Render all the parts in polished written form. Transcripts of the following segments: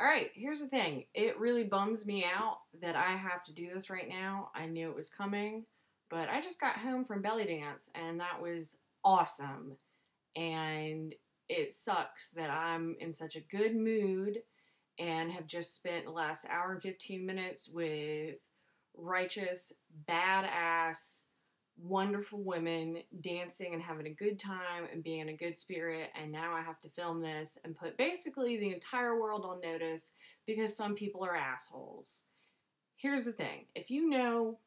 Alright, here's the thing. It really bums me out that I have to do this right now. I knew it was coming, but I just got home from belly dance and that was awesome. And it sucks that I'm in such a good mood and have just spent the last hour and 15 minutes with righteous, badass, wonderful women dancing and having a good time and being in a good spirit, and now I have to film this and put basically the entire world on notice because some people are assholes. Here's the thing. If you know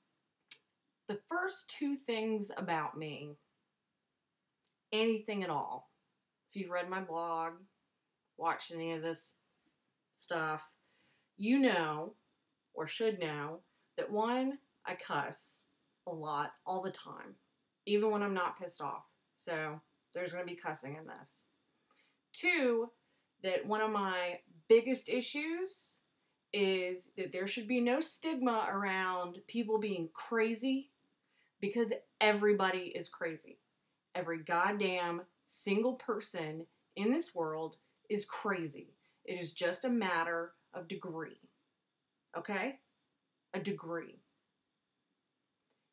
the first two things about me, anything at all, if you've read my blog, watched any of this stuff, you know, or should know, that one, I cuss a lot, all the time, even when I'm not pissed off. So there's going to be cussing in this. Two, that one of my biggest issues is that there should be no stigma around people being crazy, because everybody is crazy. Every goddamn single person in this world is crazy. It is just a matter of degree. Okay? A degree.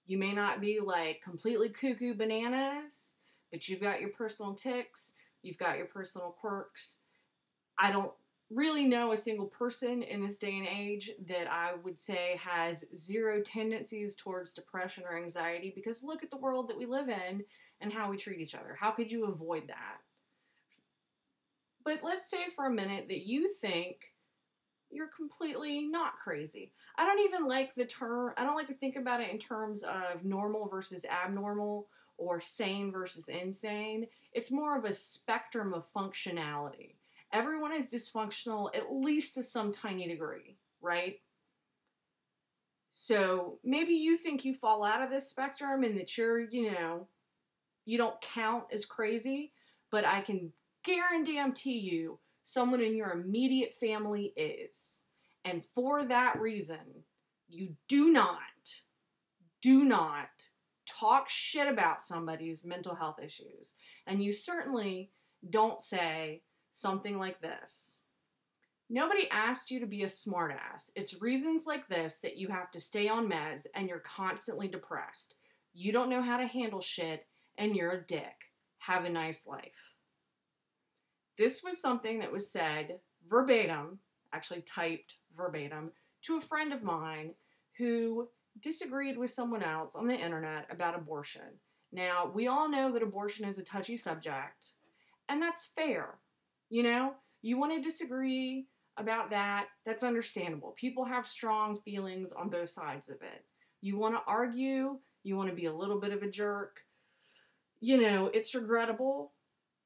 You may not be like completely cuckoo bananas, but you've got your personal tics, you've got your personal quirks. I don't really know a single person in this day and age that I would say has zero tendencies towards depression or anxiety, because look at the world that we live in and how we treat each other. How could you avoid that? But let's say for a minute that you think you're completely not crazy. I don't even like the term, I don't like to think about it in terms of normal versus abnormal or sane versus insane. It's more of a spectrum of functionality. Everyone is dysfunctional, at least to some tiny degree, right? So maybe you think you fall out of this spectrum and that you're, you don't count as crazy, but I can guarantee you someone in your immediate family is. And for that reason, you do not talk shit about somebody's mental health issues. And you certainly don't say something like this: nobody asked you to be a smartass. It's reasons like this that you have to stay on meds and you're constantly depressed. You don't know how to handle shit and you're a dick. Have a nice life. This was something that was said verbatim, actually typed verbatim, to a friend of mine who disagreed with someone else on the internet about abortion. Now, we all know that abortion is a touchy subject, and that's fair. You want to disagree about that, that's understandable. People have strong feelings on both sides of it. You want to argue, you want to be a little bit of a jerk. It's regrettable,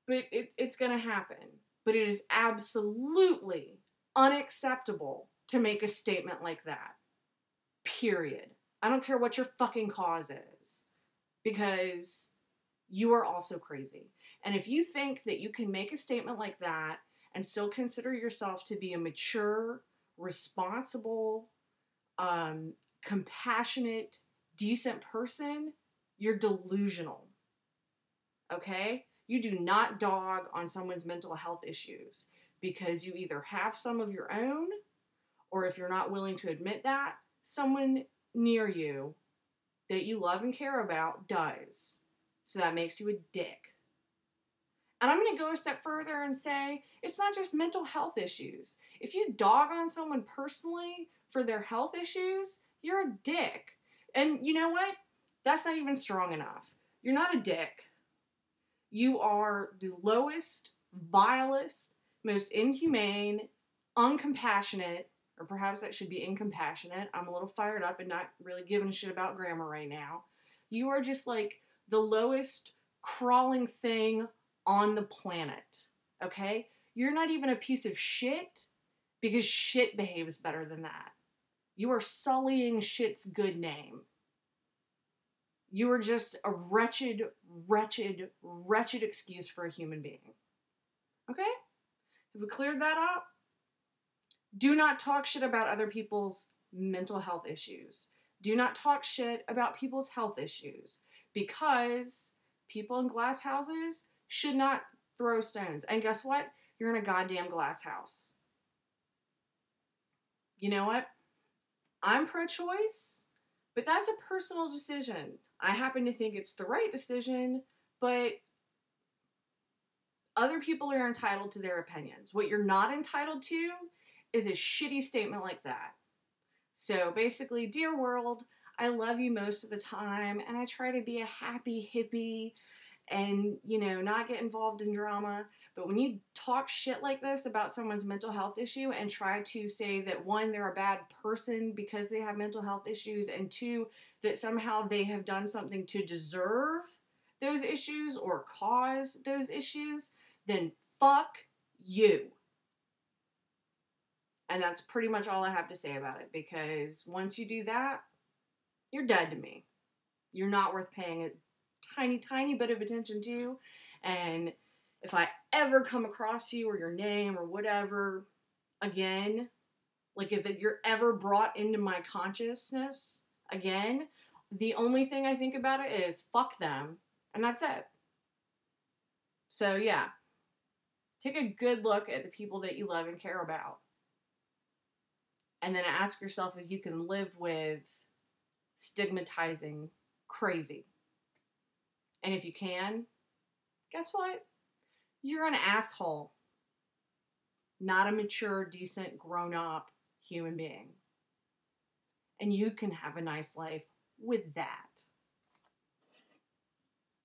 but it's going to happen. But it is absolutely unacceptable to make a statement like that. Period. I don't care what your fucking cause is, because you are also crazy. And if you think that you can make a statement like that and still consider yourself to be a mature, responsible, compassionate, decent person, you're delusional. Okay? You do not dog on someone's mental health issues because you either have some of your own, or if you're not willing to admit that, someone near you that you love and care about does. So that makes you a dick. And I'm going to go a step further and say it's not just mental health issues. If you dog on someone personally for their health issues, you're a dick. And you know what? That's not even strong enough. You're not a dick. You are the lowest, vilest, most inhumane, uncompassionate, or perhaps that should be incompassionate. I'm a little fired up and not really giving a shit about grammar right now. You are just like the lowest crawling thing on the planet, okay? You're not even a piece of shit because shit behaves better than that. You are sullying shit's good name. You are just a wretched, wretched, wretched excuse for a human being. Okay? Have we cleared that up? Do not talk shit about other people's mental health issues. Do not talk shit about people's health issues, because people in glass houses should not throw stones. And guess what? You're in a goddamn glass house. you know what? I'm pro-choice, but that's a personal decision. I happen to think it's the right decision, but other people are entitled to their opinions. What you're not entitled to is a shitty statement like that. So basically, dear world, I love you most of the time, and I try to be a happy hippie and, you know, not get involved in drama. But when you talk shit like this about someone's mental health issue and try to say that, one, they're a bad person because they have mental health issues, and two, that somehow they have done something to deserve those issues or cause those issues, then fuck you. And that's pretty much all I have to say about it, because once you do that, you're dead to me. You're not worth paying a tiny, tiny bit of attention to. And if I ever come across you or your name or whatever again, like if you're ever brought into my consciousness again, the only thing I think about it is fuck them, and that's it. So yeah, take a good look at the people that you love and care about. And then ask yourself if you can live with stigmatizing crazy. And if you can, guess what? You're an asshole. Not a mature, decent, grown-up human being. And you can have a nice life with that.